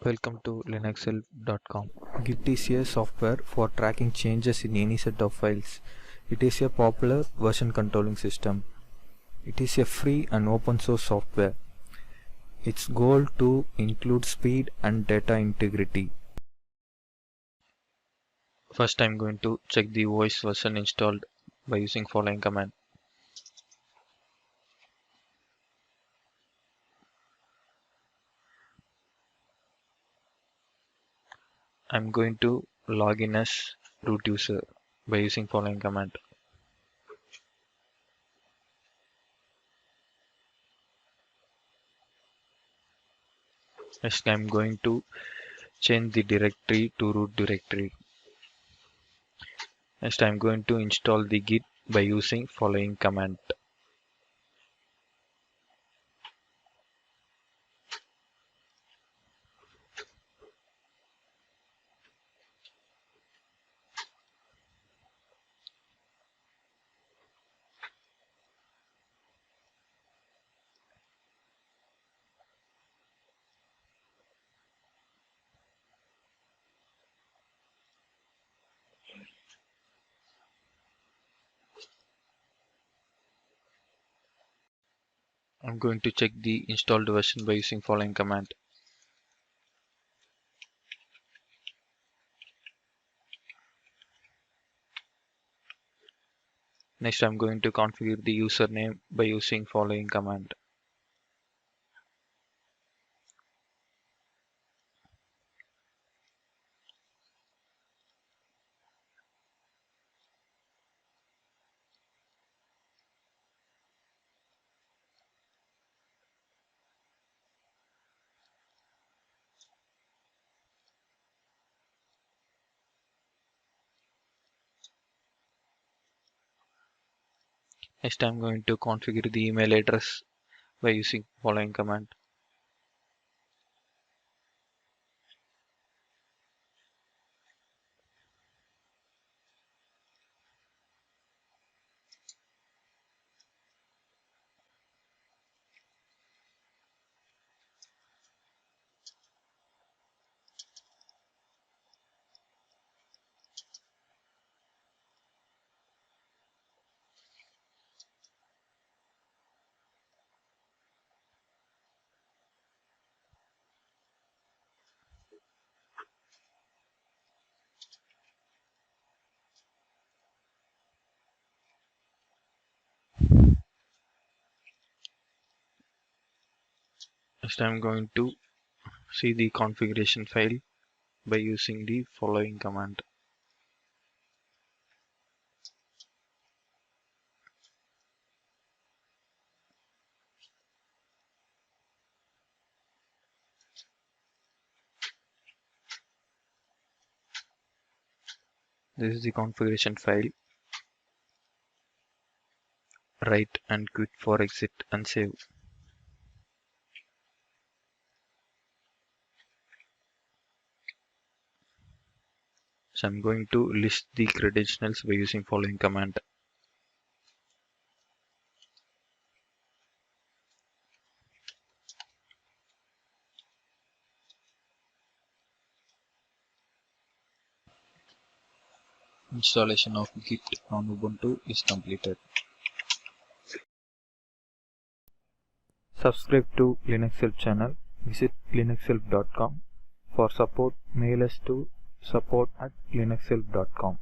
Welcome to linuxhelp.com. Git is a software for tracking changes in any set of files. It is a popular version controlling system. It is a free and open source software. Its goal to include speed and data integrity. First, I'm going to check the OS version installed by using following command. I'm going to log in as root user by using following command. Next, I'm going to change the directory to root directory. Next, I'm going to install the Git by using following command. I'm going to check the installed version by using following command. Next, I'm going to configure the username by using following command. Next, I'm going to configure the email address by using following command. Next, I'm going to see the configuration file by using the following command. This is the configuration file. Write and quit for exit and save. So I'm going to list the credentials by using following command. Installation of Git on Ubuntu is completed. Subscribe to Linux Help channel. Visit linuxhelp.com. For support, mail us to support@linuxhelp.com.